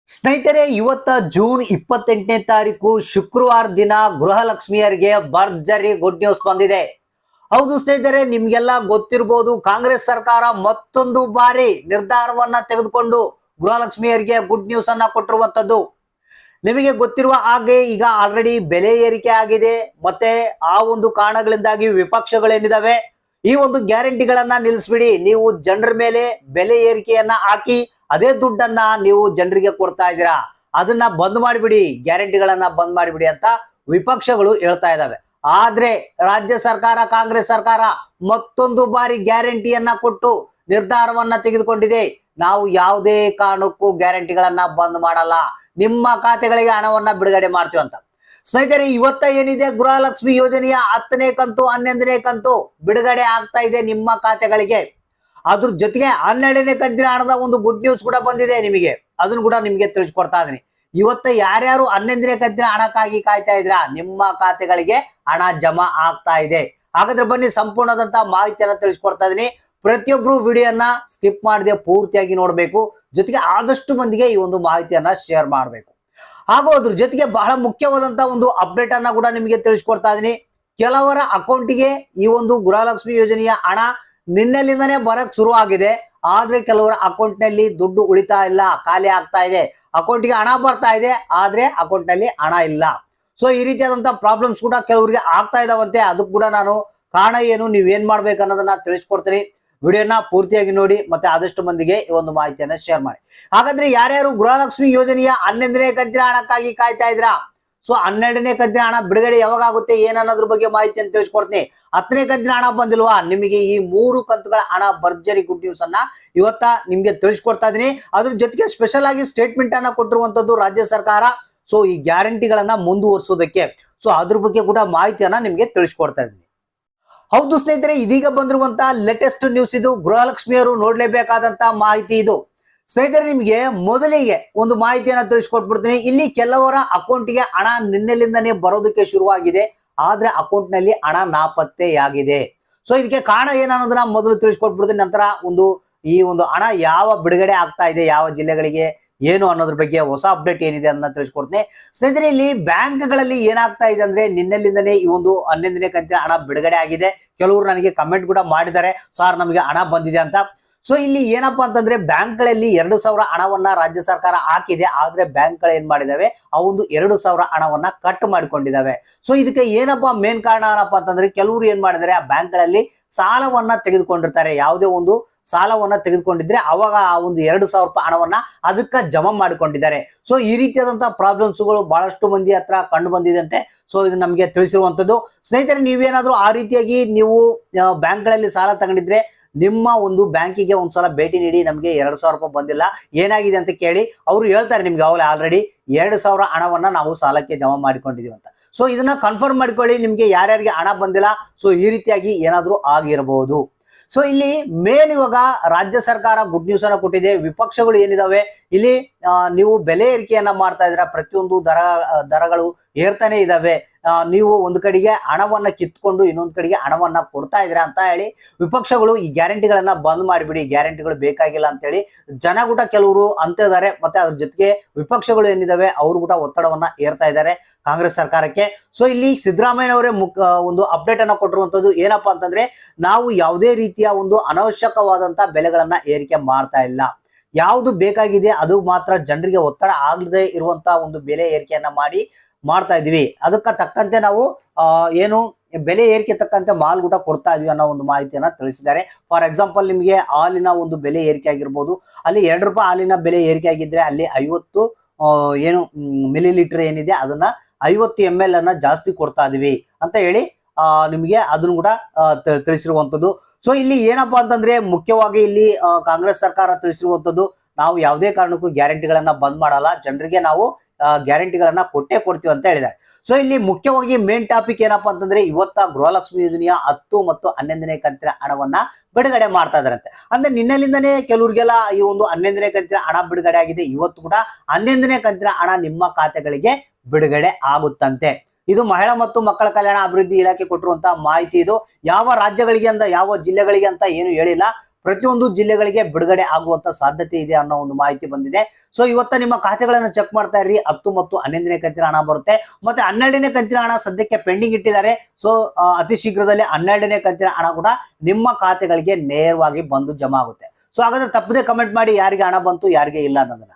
ಸ್ನೇಹಿತರೆ, ಇವತ್ತ ಜೂನ್ 28ನೇ ತಾರೀಕು ಶುಕ್ರವಾರ ದಿನ ಗೃಹಲಕ್ಷ್ಮಿಯರಿಗೆ ಭರ್ಜರಿ ಗುಡ್ ನ್ಯೂಸ್ ಬಂದಿದೆ. ಹೌದು ಸ್ನೇಹಿತರೆ, ನಿಮ್ಗೆಲ್ಲ ಗೊತ್ತಿರಬಹುದು, ಕಾಂಗ್ರೆಸ್ ಸರ್ಕಾರ ಮತ್ತೊಂದು ಬಾರಿ ನಿರ್ಧಾರವನ್ನ ತೆಗೆದುಕೊಂಡು ಗೃಹಲಕ್ಷ್ಮಿಯರಿಗೆ ಗುಡ್ ನ್ಯೂಸ್ ಅನ್ನ ಕೊಟ್ಟಿರುವಂತದ್ದು. ನಿಮಗೆ ಗೊತ್ತಿರುವ ಹಾಗೆ ಈಗ ಆಲ್ರೆಡಿ ಬೆಲೆ ಏರಿಕೆ ಆಗಿದೆ. ಮತ್ತೆ ಆ ಒಂದು ಕಾರಣಗಳಿಂದಾಗಿ ವಿಪಕ್ಷಗಳೇನಿದಾವೆ, ಈ ಒಂದು ಗ್ಯಾರಂಟಿಗಳನ್ನ ನಿಲ್ಲಿಸ್ಬಿಡಿ, ನೀವು ಜನರ ಮೇಲೆ ಬೆಲೆ ಏರಿಕೆಯನ್ನ ಹಾಕಿ ಅದೇ ದುಡ್ಡನ್ನ ನೀವು ಜನರಿಗೆ ಕೊಡ್ತಾ ಇದ್ದೀರಾ, ಅದನ್ನ ಬಂದ್ ಮಾಡಿಬಿಡಿ, ಗ್ಯಾರಂಟಿಗಳನ್ನ ಬಂದ್ ಮಾಡಿಬಿಡಿ ಅಂತ ವಿಪಕ್ಷಗಳು ಹೇಳ್ತಾ ಇದಾವೆ. ಆದ್ರೆ ರಾಜ್ಯ ಸರ್ಕಾರ, ಕಾಂಗ್ರೆಸ್ ಸರ್ಕಾರ ಮತ್ತೊಂದು ಬಾರಿ ಗ್ಯಾರಂಟಿಯನ್ನ ಕೊಟ್ಟು ನಿರ್ಧಾರವನ್ನ ತೆಗೆದುಕೊಂಡಿದೆ. ನಾವು ಯಾವುದೇ ಕಾರಣಕ್ಕೂ ಗ್ಯಾರಂಟಿಗಳನ್ನ ಬಂದ್ ಮಾಡಲ್ಲ, ನಿಮ್ಮ ಖಾತೆಗಳಿಗೆ ಹಣವನ್ನ ಬಿಡುಗಡೆ ಮಾಡ್ತೀವಿ ಅಂತ. ಸ್ನೇಹಿತರೆ, ಇವತ್ತ ಏನಿದೆ, ಗೃಹಲಕ್ಷ್ಮಿ ಯೋಜನೆಯ 10ನೇ ಕಂತು 11ನೇ ಕಂತು ಬಿಡುಗಡೆ ಆಗ್ತಾ ಇದೆ ನಿಮ್ಮ ಖಾತೆಗಳಿಗೆ. ಅದ್ರ ಜೊತೆಗೆ 12ನೇ ಕಂತಿನ ಹಣದ ಒಂದು ಗುಡ್ ನ್ಯೂಸ್ ಕೂಡ ಬಂದಿದೆ ನಿಮಗೆ, ಅದನ್ನು ಕೂಡ ನಿಮಗೆ ತಿಳಿಸ್ಕೊಡ್ತಾ ಇದೀನಿ. ಇವತ್ತ ಯಾರ್ಯಾರು 11ನೇ ಕಂತಿನ ಹಣಕ್ಕಾಗಿ ಕಾಯ್ತಾ ಇದ್ರಾ, ನಿಮ್ಮ ಖಾತೆಗಳಿಗೆ ಹಣ ಜಮಾ ಆಗ್ತಾ ಇದೆ. ಹಾಗಾದ್ರೆ ಬನ್ನಿ, ಸಂಪೂರ್ಣದಂತ ಮಾಹಿತಿಯನ್ನ ತಿಳಿಸ್ಕೊಡ್ತಾ ಇದೀನಿ. ಪ್ರತಿಯೊಬ್ರು ವಿಡಿಯೋನ ಸ್ಕಿಪ್ ಮಾಡದೆ ಪೂರ್ತಿಯಾಗಿ ನೋಡ್ಬೇಕು. ಜೊತೆಗೆ ಆದಷ್ಟು ಮಂದಿಗೆ ಈ ಒಂದು ಮಾಹಿತಿಯನ್ನ ಶೇರ್ ಮಾಡಬೇಕು. ಹಾಗೂ ಅದ್ರ ಜೊತೆಗೆ ಬಹಳ ಮುಖ್ಯವಾದಂತ ಒಂದು ಅಪ್ಡೇಟ್ ಅನ್ನ ಕೂಡ ನಿಮಗೆ ತಿಳಿಸ್ಕೊಡ್ತಾ ಇದೀನಿ. ಕೆಲವರ ಅಕೌಂಟಿಗೆ ಈ ಒಂದು ಗೃಹಲಕ್ಷ್ಮಿ ಯೋಜನೆಯ ಹಣ ನಿನ್ನೆಲಿಂದನೇ ಬರಕ್ ಶುರು ಆಗಿದೆ. ಆದ್ರೆ ಕೆಲವರ ಅಕೌಂಟ್ ನಲ್ಲಿ ದುಡ್ಡು ಉಳಿತಾ ಇಲ್ಲ, ಖಾಲಿ ಆಗ್ತಾ ಇದೆ. ಅಕೌಂಟ್ಗೆ ಹಣ ಬರ್ತಾ ಇದೆ, ಆದ್ರೆ ಅಕೌಂಟ್ ನಲ್ಲಿ ಹಣ ಇಲ್ಲ. ಸೊ ಈ ರೀತಿಯಾದಂತಹ ಪ್ರಾಬ್ಲಮ್ಸ್ ಕೂಡ ಕೆಲವರಿಗೆ ಆಗ್ತಾ ಇದಾವಂತೆ. ಅದಕ್ಕೆ ಕೂಡ ನಾನು ಕಾರಣ ಏನು, ನೀವೇನ್ ಮಾಡ್ಬೇಕು ಅನ್ನೋದನ್ನ ತಿಳಿಸ್ಕೊಡ್ತೀನಿ. ವಿಡಿಯೋನ ಪೂರ್ತಿಯಾಗಿ ನೋಡಿ, ಮತ್ತೆ ಆದಷ್ಟು ಮಂದಿಗೆ ಈ ಒಂದು ಮಾಹಿತಿಯನ್ನ ಶೇರ್ ಮಾಡಿ. ಹಾಗಾದ್ರೆ ಯಾರ್ಯಾರು ಗೃಹಲಕ್ಷ್ಮಿ ಯೋಜನೆಯ 11ನೇ ಕಂತಿನ ಹಣಕ್ಕಾಗಿ ಕಾಯ್ತಾ ಇದ್ರಾ, ಸೊ 12ನೇ ಕಂತಿನ ಹಣ ಬಿಡುಗಡೆ ಯಾವಾಗ ಆಗುತ್ತೆ ಏನನ್ನೋದ್ರ ಬಗ್ಗೆ ಮಾಹಿತಿಯನ್ನು ತಿಳಿಸ್ಕೊಡ್ತೀನಿ. 10ನೇ ಕಂತಿನ ಹಣ ಬಂದಿಲ್ವಾ, ನಿಮಗೆ ಈ 3 ಕಂತುಗಳ ಹಣ ಭರ್ಜರಿ ಗುಡ್ ನ್ಯೂಸ್ ಅನ್ನ ಇವತ್ತ ನಿಮ್ಗೆ ತಿಳಿಸ್ಕೊಡ್ತಾ ಇದೀನಿ. ಅದ್ರ ಜೊತೆಗೆ ಸ್ಪೆಷಲ್ ಆಗಿ ಸ್ಟೇಟ್ಮೆಂಟ್ ಅನ್ನ ಕೊಟ್ಟಿರುವಂತದ್ದು ರಾಜ್ಯ ಸರ್ಕಾರ, ಸೊ ಈ ಗ್ಯಾರಂಟಿಗಳನ್ನ ಮುಂದುವರಿಸೋದಕ್ಕೆ. ಸೊ ಅದ್ರ ಬಗ್ಗೆ ಕೂಡ ಮಾಹಿತಿಯನ್ನ ನಿಮ್ಗೆ ತಿಳಿಸ್ಕೊಡ್ತಾ ಇದೀನಿ. ಹೌದು ಸ್ನೇಹಿತರೆ, ಇದೀಗ ಬಂದಿರುವಂತಹ ಲೇಟೆಸ್ಟ್ ನ್ಯೂಸ್ ಇದು. ಗೃಹಲಕ್ಷ್ಮಿಯವರು ನೋಡ್ಲೇಬೇಕಾದಂತ ಮಾಹಿತಿ ಇದು. ಸ್ನೇಹಿತರೆ, ನಿಮಗೆ ಮೊದಲಿಗೆ ಒಂದು ಮಾಹಿತಿಯನ್ನ ತಿಳಿಸ್ಕೊಟ್ಬಿಡ್ತೀನಿ. ಇಲ್ಲಿ ಕೆಲವರ ಅಕೌಂಟ್ಗೆ ಹಣ ನಿನ್ನೆಲಿಂದನೇ ಬರೋದಕ್ಕೆ ಶುರುವಾಗಿದೆ, ಆದ್ರೆ ಅಕೌಂಟ್ ನಲ್ಲಿ ಹಣ ನಾಪತ್ತೆಯಾಗಿದೆ. ಸೊ ಇದಕ್ಕೆ ಕಾರಣ ಏನನ್ನೋದನ್ನ ಮೊದಲು ತಿಳಿಸ್ಕೊಟ್ಬಿಡ್ತೀನಿ. ನಂತರ ಈ ಒಂದು ಹಣ ಯಾವ ಬಿಡುಗಡೆ ಆಗ್ತಾ ಇದೆ, ಯಾವ ಜಿಲ್ಲೆಗಳಿಗೆ ಏನು ಅನ್ನೋದ್ರ ಬಗ್ಗೆ ಹೊಸ ಅಪ್ಡೇಟ್ ಏನಿದೆ ಅನ್ನೋದನ್ನ ತಿಳಿಸ್ಕೊಡ್ತೀನಿ. ಸ್ನೇಹಿತರೆ, ಇಲ್ಲಿ ಬ್ಯಾಂಕ್ಗಳಲ್ಲಿ ಏನಾಗ್ತಾ ಇದೆ ಅಂದ್ರೆ, ನಿನ್ನೆಲಿಂದನೇ ಈ ಒಂದು 11ನೇ ಕಂತಿನ ಹಣ ಬಿಡುಗಡೆ ಆಗಿದೆ. ಕೆಲವರು ನನಗೆ ಕಮೆಂಟ್ ಕೂಡ ಮಾಡಿದ್ದಾರೆ, ಸರ್ ನಮಗೆ ಹಣ ಬಂದಿದೆ ಅಂತ. ಸೊ ಇಲ್ಲಿ ಏನಪ್ಪಾ ಅಂತಂದ್ರೆ, ಬ್ಯಾಂಕ್ಗಳಲ್ಲಿ 2,000 ಹಣವನ್ನ ರಾಜ್ಯ ಸರ್ಕಾರ ಹಾಕಿದೆ, ಆದ್ರೆ ಬ್ಯಾಂಕ್ಗಳು ಏನ್ ಮಾಡಿದಾವೆ, ಆ ಒಂದು 2,000 ಹಣವನ್ನ ಕಟ್ ಮಾಡಿಕೊಂಡಿದ್ದಾವೆ. ಸೊ ಇದಕ್ಕೆ ಏನಪ್ಪಾ ಮೇನ್ ಕಾರಣ ಏನಪ್ಪಾ ಅಂತಂದ್ರೆ, ಕೆಲವರು ಏನ್ ಮಾಡಿದ್ದಾರೆ, ಆ ಬ್ಯಾಂಕ್ಗಳಲ್ಲಿ ಸಾಲವನ್ನ ತೆಗೆದುಕೊಂಡಿರ್ತಾರೆ. ಯಾವುದೇ ಒಂದು ಸಾಲವನ್ನ ತೆಗೆದುಕೊಂಡಿದ್ರೆ ಅವಾಗ ಆ ಒಂದು 2,000 ರೂಪಾಯಿ ಹಣವನ್ನ ಅದಕ್ಕೆ ಜಮಾ ಮಾಡಿಕೊಂಡಿದ್ದಾರೆ. ಸೊ ಈ ರೀತಿಯಾದಂತಹ ಪ್ರಾಬ್ಲಮ್ಸ್ಗಳು ಬಹಳಷ್ಟು ಮಂದಿ ಹತ್ರ ಕಂಡು ಬಂದಿದೆ ಅಂತೆ. ಸೊ ಇದು ನಮಗೆ ತಿಳಿಸಿರುವಂತದ್ದು. ಸ್ನೇಹಿತರೆ, ನೀವೇನಾದ್ರೂ ಆ ರೀತಿಯಾಗಿ ನೀವು ಬ್ಯಾಂಕ್ಗಳಲ್ಲಿ ಸಾಲ ತಗೊಂಡಿದ್ರೆ, ನಿಮ್ಮ ಒಂದು ಬ್ಯಾಂಕಿಗೆ ಒಂದ್ಸಲ ಭೇಟಿ ನೀಡಿ, ನಮಗೆ 2,000 ರೂಪಾಯಿ ಬಂದಿಲ್ಲ, ಏನಾಗಿದೆ ಅಂತ ಕೇಳಿ. ಅವರು ಹೇಳ್ತಾರೆ ನಿಮ್ಗೆ ಅವಲೇ ಆಲ್ರೆಡಿ 2,000 ಹಣವನ್ನ ನಾವು ಸಾಲಕ್ಕೆ ಜಮಾ ಮಾಡಿಕೊಂಡಿದೀವಿ ಅಂತ. ಸೊ ಇದನ್ನ ಕನ್ಫರ್ಮ್ ಮಾಡ್ಕೊಳ್ಳಿ, ನಿಮ್ಗೆ ಯಾರ್ಯಾರಿಗೆ ಹಣ ಬಂದಿಲ್ಲ, ಸೊ ಈ ರೀತಿಯಾಗಿ ಏನಾದ್ರೂ ಆಗಿರಬಹುದು. ಸೊ ಇಲ್ಲಿ ಮೇನ್ ಇವಾಗ ರಾಜ್ಯ ಸರ್ಕಾರ ಗುಡ್ ನ್ಯೂಸ್ ಅನ್ನ ಕೊಟ್ಟಿದೆ. ವಿಪಕ್ಷಗಳು ಏನಿದಾವೆ, ಇಲ್ಲಿ ನೀವು ಬೆಲೆ ಏರಿಕೆಯನ್ನ ಮಾಡ್ತಾ ಇದ್ರ, ಪ್ರತಿಯೊಂದು ದರಗಳು ಏರ್ತಾನೆ ಇದಾವೆ, ನೀವು ಒಂದು ಕಡೆಗೆ ಹಣವನ್ನ ಕಿತ್ಕೊಂಡು ಇನ್ನೊಂದು ಕಡೆಗೆ ಹಣವನ್ನ ಕೊಡ್ತಾ ಇದ್ರ ಅಂತ ಹೇಳಿ ವಿಪಕ್ಷಗಳು ಈ ಗ್ಯಾರಂಟಿಗಳನ್ನ ಬಂದ್ ಮಾಡಿಬಿಡಿ, ಗ್ಯಾರಂಟಿಗಳು ಬೇಕಾಗಿಲ್ಲ ಅಂತ ಹೇಳಿ ಜನ ಕೂಡ ಕೆಲವರು ಅಂತಿದ್ದಾರೆ. ಮತ್ತೆ ಅದ್ರ ಜೊತೆಗೆ ವಿಪಕ್ಷಗಳು ಏನಿದಾವೆ ಅವರು ಕೂಡ ಒತ್ತಡವನ್ನ ಏರ್ತಾ ಇದ್ದಾರೆ ಕಾಂಗ್ರೆಸ್ ಸರ್ಕಾರಕ್ಕೆ. ಸೊ ಇಲ್ಲಿ ಸಿದ್ದರಾಮಯ್ಯನವರೇ ಒಂದು ಅಪ್ಡೇಟ್ ಅನ್ನ ಕೊಟ್ಟಿರುವಂತದ್ದು. ಏನಪ್ಪಾ ಅಂತಂದ್ರೆ, ನಾವು ಯಾವುದೇ ರೀತಿಯ ಒಂದು ಅನವಶ್ಯಕವಾದಂತ ಬೆಲೆಗಳನ್ನ ಏರಿಕೆ ಮಾಡ್ತಾ ಇಲ್ಲ, ಯಾವುದು ಬೇಕಾಗಿದೆ ಅದು ಮಾತ್ರ ಜನರಿಗೆ ಒತ್ತಡ ಆಗದೆ ಇರುವಂತ ಒಂದು ಬೆಲೆ ಏರಿಕೆಯನ್ನ ಮಾಡ್ತಾ ಇದೀವಿ. ಅದಕ್ಕೆ ತಕ್ಕಂತೆ ನಾವು ಏನು ಬೆಲೆ ಏರಿಕೆ ತಕ್ಕಂತೆ ಮಾಲ್ ಕೂಡ ಕೊಡ್ತಾ ಇದೀವಿ ಅನ್ನೋ ಒಂದು ಮಾಹಿತಿಯನ್ನ ತಿಳಿಸಿದ್ದಾರೆ. ಫಾರ್ ಎಕ್ಸಾಂಪಲ್, ನಿಮಗೆ ಹಾಲಿನ ಒಂದು ಬೆಲೆ ಏರಿಕೆ ಆಗಿರ್ಬೋದು, ಅಲ್ಲಿ 2 ರೂಪಾಯಿ ಹಾಲಿನ ಬೆಲೆ ಏರಿಕೆ ಆಗಿದ್ರೆ ಅಲ್ಲಿ 50 ಮಿಲಿ ಲೀಟರ್ ಏನಿದೆ ಅದನ್ನ 50 ml ಅನ್ನ ಜಾಸ್ತಿ ಕೊಡ್ತಾ ಇದೀವಿ ಅಂತ ಹೇಳಿ ನಿಮಗೆ ಅದನ್ನು ಕೂಡ ತಿಳಿಸಿರುವಂತದ್ದು. ಸೊ ಇಲ್ಲಿ ಏನಪ್ಪಾ ಅಂತಂದ್ರೆ, ಮುಖ್ಯವಾಗಿ ಇಲ್ಲಿ ಕಾಂಗ್ರೆಸ್ ಸರ್ಕಾರ ತಿಳಿಸಿರುವಂತದ್ದು, ನಾವು ಯಾವುದೇ ಕಾರಣಕ್ಕೂ ಗ್ಯಾರಂಟಿಗಳನ್ನ ಬಂದ್ ಮಾಡಲ್ಲ, ಜನರಿಗೆ ನಾವು ಗ್ಯಾರಂಟಿಗಳನ್ನ ಕೊಡ್ತೀವಿ ಅಂತ ಹೇಳಿದ್ದಾರೆ. ಸೊ ಇಲ್ಲಿ ಮುಖ್ಯವಾಗಿ ಮೇನ್ ಟಾಪಿಕ್ ಏನಪ್ಪಾ ಅಂತಂದ್ರೆ, ಇವತ್ತ ಗೃಹಲಕ್ಷ್ಮಿ ಯೋಜನೆಯ 10 ಮತ್ತು 11ನೇ ಕಂತಿನ ಹಣವನ್ನ ಬಿಡುಗಡೆ ಮಾಡ್ತಾ ಇದಾರಂತೆ. ಅಂದ್ರೆ ನಿನ್ನೆಲಿಂದನೇ ಕೆಲವ್ರಿಗೆಲ್ಲ ಈ ಒಂದು 11ನೇ ಕಂತಿನ ಹಣ ಬಿಡುಗಡೆ ಆಗಿದೆ. ಇವತ್ತು ಕೂಡ 11ನೇ ಕಂತಿನ ಹಣ ನಿಮ್ಮ ಖಾತೆಗಳಿಗೆ ಬಿಡುಗಡೆ ಆಗುತ್ತಂತೆ. ಇದು ಮಹಿಳಾ ಮತ್ತು ಮಕ್ಕಳ ಕಲ್ಯಾಣ ಅಭಿವೃದ್ಧಿ ಇಲಾಖೆ ಕೊಟ್ಟಿರುವಂತಹ ಮಾಹಿತಿ. ಇದು ಯಾವ ರಾಜ್ಯಗಳಿಗೆ ಅಂತ, ಯಾವ ಜಿಲ್ಲೆಗಳಿಗೆ ಅಂತ ಏನು ಹೇಳಿಲ್ಲ, ಪ್ರತಿಯೊಂದು ಜಿಲ್ಲೆಗಳಿಗೆ ಬಿಡುಗಡೆ ಆಗುವಂತ ಸಾಧ್ಯತೆ ಇದೆ ಅನ್ನೋ ಒಂದು ಮಾಹಿತಿ ಬಂದಿದೆ. ಸೊ ಇವತ್ತ ನಿಮ್ಮ ಖಾತೆಗಳನ್ನ ಚೆಕ್ ಮಾಡ್ತಾ ಇರಿ. 10 ಮತ್ತು 11ನೇ ಕಂತಿನ ಹಣ ಬರುತ್ತೆ. ಮತ್ತೆ 12ನೇ ಕಂತಿನ ಹಣ ಸದ್ಯಕ್ಕೆ ಪೆಂಡಿಂಗ್ ಇಟ್ಟಿದ್ದಾರೆ. ಸೊ ಅತಿ ಶೀಘ್ರದಲ್ಲಿ 12ನೇ ಕಂತಿನ ಹಣ ಕೂಡ ನಿಮ್ಮ ಖಾತೆಗಳಿಗೆ ನೇರವಾಗಿ ಬಂದು ಜಮಾ ಆಗುತ್ತೆ. ಸೊ ಹಾಗಾದ್ರೆ ತಪ್ಪದೆ ಕಮೆಂಟ್ ಮಾಡಿ ಯಾರಿಗೆ ಹಣ ಬಂತು ಯಾರಿಗೆ ಇಲ್ಲ ಅನ್ನೋದನ್ನ.